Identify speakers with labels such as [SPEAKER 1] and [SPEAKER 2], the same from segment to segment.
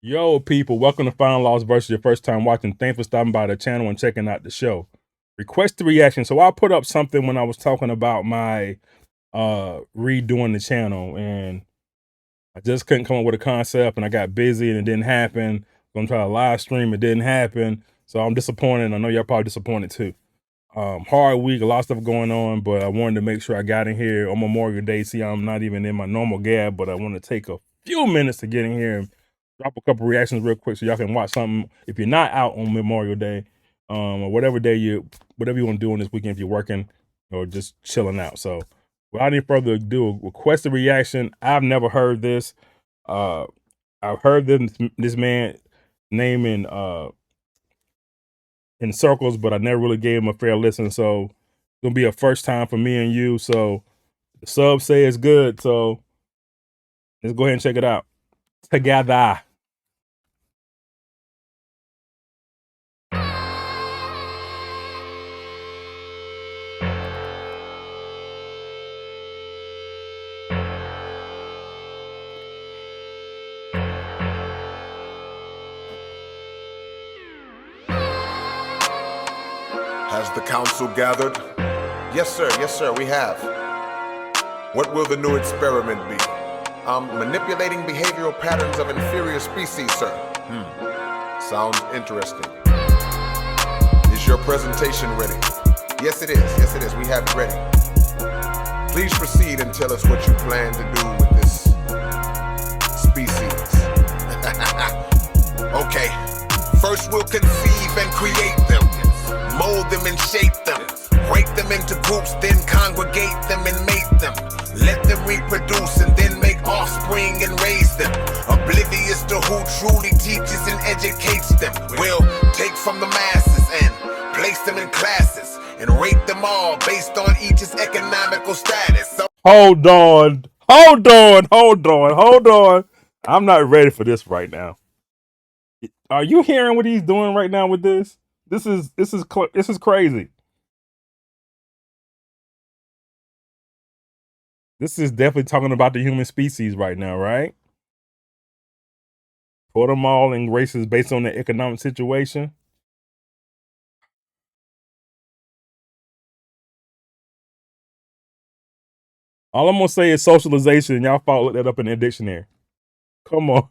[SPEAKER 1] Yo, people, welcome to Final Loss versus your first time watching. Thanks for stopping by the channel and checking out the show. Request the reaction. So I put up something when I was talking about my redoing the channel, and I just couldn't come up with a concept, and I got busy and it didn't happen. I'm gonna try to live stream, it didn't happen. So I'm disappointed. I know y'all probably disappointed too. Hard week, a lot of stuff going on, but I wanted to make sure I got in here on Memorial Day. See, I'm not even in my normal gab, but I want to take a few minutes to get in here and drop a couple reactions real quick so y'all can watch something if you're not out on Memorial Day, or whatever you want to do on this weekend if you're working or just chilling out. So without any further ado, request a reaction. I've never heard this. I've heard this man name in circles, but I never really gave him a fair listen. So it's gonna be a first time for me and you. So the subs say it's good. So let's go ahead and check it out together.
[SPEAKER 2] Has the council gathered? Yes, sir, we have. What will the new experiment be? Manipulating behavioral patterns of inferior species, sir. Sounds interesting. Is your presentation ready? Yes, it is. We have it ready. Please proceed and tell us what you plan to do with this species. Okay. First we'll conceive and create them. Mold them and shape them, break them into groups, then congregate them and mate them. Let them reproduce and then make offspring and raise them. Oblivious to who truly teaches and educates them. We'll take from the masses and place them in classes and rate them all based on each's economical status. So
[SPEAKER 1] Hold on. I'm not ready for this right now. Are you hearing what he's doing right now with this? This is crazy. This is definitely talking about the human species right now, right? Put them all in races based on the economic situation. All I'm gonna say is socialization. Y'all follow that up in the dictionary. Come on.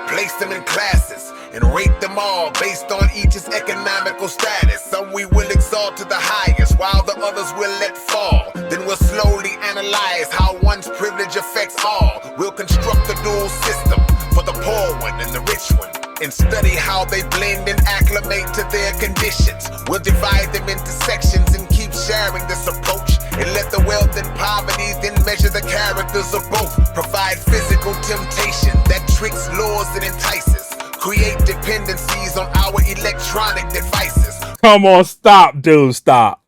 [SPEAKER 2] Place them in classes and rate them all based on each's economical status. Some we will exalt to the highest, while the others will let fall. Then we'll slowly analyze how one's privilege affects all. We'll construct a dual system for the poor one and the rich one, and study how they blend and acclimate to their conditions. We'll divide them into sections and keep sharing this approach, and let the wealth and poverty then measure the characters of both. Provide physical temptation that tricks, lures, and entices. Create dependencies on our electronic devices.
[SPEAKER 1] Come on, stop, dude. Stop.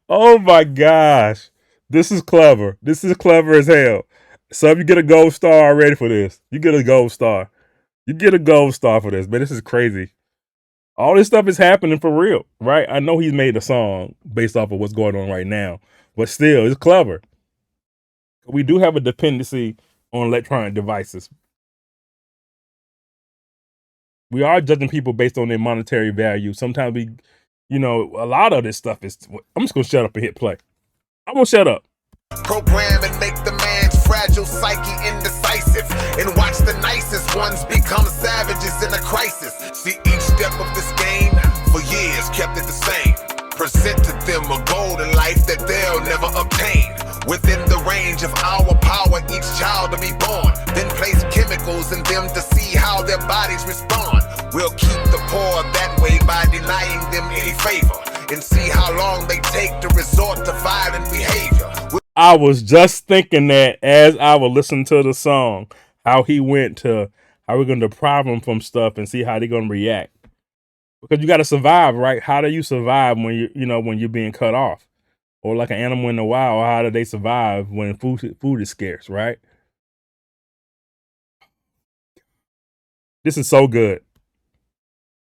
[SPEAKER 1] Oh my gosh. This is clever. This is clever as hell. So you get a gold star already for this. You get a gold star. You get a gold star for this, man. This is crazy. All this stuff is happening for real, right? I know he's made a song based off of what's going on right now, but still, it's clever. We do have a dependency on electronic devices. We are judging people based on their monetary value. Sometimes we, a lot of this stuff is, I'm just going to shut up and hit play. I'm going to shut up.
[SPEAKER 2] Program and make the man's fragile psyche indecisive, and watch the nicest ones become savages in a crisis. See, each step of this game for years kept it the same. Present to them a golden life that they'll never obtain. Within the range of our power, each child to be born, then place chemicals in them to see how their bodies respond. We'll keep the poor that way by denying them any favor, and see how long they take to resort to violent behavior.
[SPEAKER 1] I was just thinking that as I was listening to the song, how he went to how we're going to deprive them from stuff and see how they're going to react. Because you got to survive, right? How do you survive when when you're being cut off, or like an animal in the wild? How do they survive when food is scarce, right? This is so good.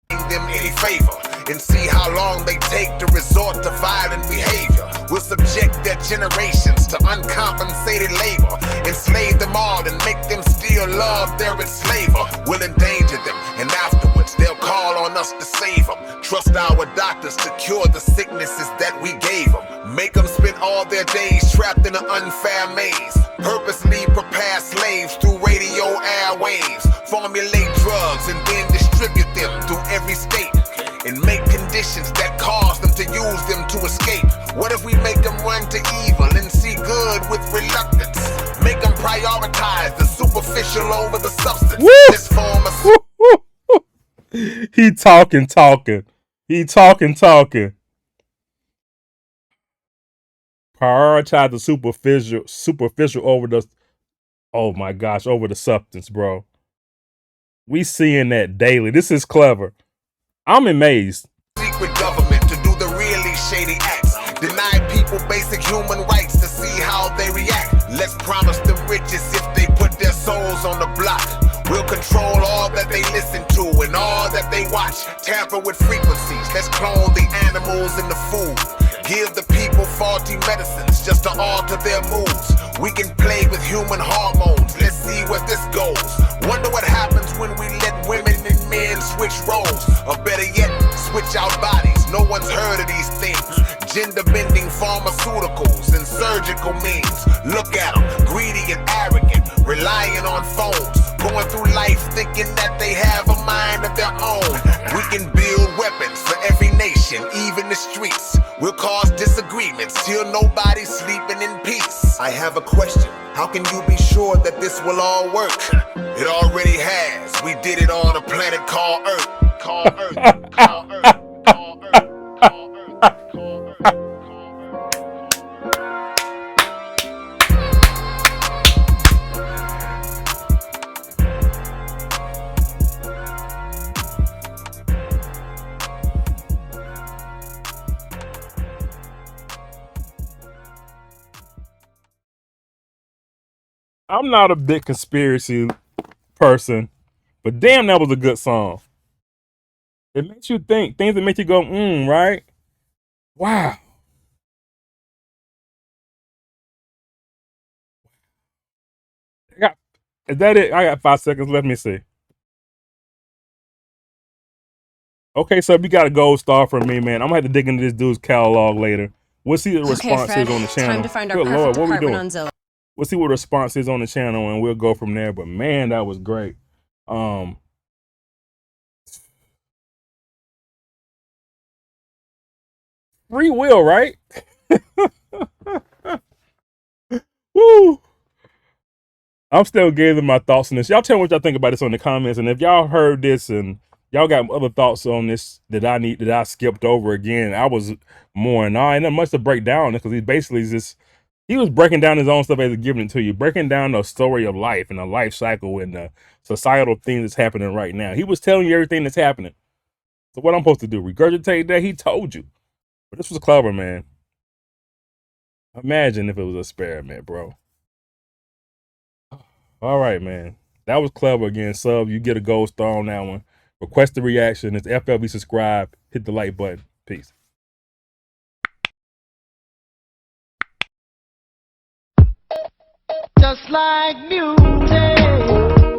[SPEAKER 2] Them any favor and see how long they take to resort to violent behavior. We'll subject their generations to uncompensated labor, enslave them all and make them still love their enslaver. We'll endanger them, and afterwards they'll call on us to save them. Trust our doctors to cure the sicknesses that we gave them. Make them spend all their days trapped in an unfair maze. Purposely prepare slaves through radio airwaves. Formulate drugs and then distribute them through every state. And make conditions that cause them to use them to escape. What if we make them run to evil and see good with reluctance? Make them prioritize the superficial over the substance.
[SPEAKER 1] Woo!
[SPEAKER 2] This form of
[SPEAKER 1] He talking. He talking. Prioritize the superficial over the, oh my gosh, over the substance, bro. We seeing that daily. This is clever. I'm amazed.
[SPEAKER 2] secret government to do the really shady acts. Deny people basic human rights to see how they react. Let's promise them riches if they put their souls on the block. We'll control all that they listen to and all that they watch. Tamper with frequencies. Let's clone the animals in the food. Give the people faulty medicines just to alter their moods. We can play with human hormones. Let's see where this goes. Wonder what happens when we let women and men switch roles. Or better yet, switch out bodies. No one's heard of these things. Gender-bending pharmaceuticals and surgical means. Look at them, greedy and arrogant, relying on phones. Going through life thinking that they have a mind of their own. We can build weapons for every nation, even the streets. We'll cause disagreements till nobody's sleeping in peace. I have a question. How can you be sure that this will all work? It already has. We did it on a planet called Earth. Called Earth. Called Earth. Called Earth. Called Earth. Called Earth.
[SPEAKER 1] I'm not a big conspiracy person, but damn, that was a good song. It makes you think things that make you go, right? Wow. Is that it? I got 5 seconds. Let me see. Okay, so you got a gold star from me, man. I'm gonna have to dig into this dude's catalog later. We'll see what the response is on the channel.
[SPEAKER 3] Time to find our
[SPEAKER 1] Good
[SPEAKER 3] perfect
[SPEAKER 1] Lord, what we
[SPEAKER 3] apartment
[SPEAKER 1] doing?
[SPEAKER 3] on Zillow.
[SPEAKER 1] We'll see what the response is on the channel, and we'll go from there. But man, that was great. Free will, right? Woo! I'm still giving my thoughts on this. Y'all tell me what y'all think about this on the comments, and if y'all heard this and y'all got other thoughts on this that I skipped over again, I was more and I ain't much to break down because he basically he was breaking down his own stuff as he's giving it to you, breaking down the story of life and the life cycle and the societal things that's happening right now. He was telling you everything that's happening. So what I'm supposed to do? Regurgitate that? He told you. But this was clever, man. Imagine if it was an experiment, bro. All right, man. That was clever again. Sub, you get a gold star on that one. Request a reaction. It's FLB subscribe. Hit the like button. Peace.
[SPEAKER 4] Just like music.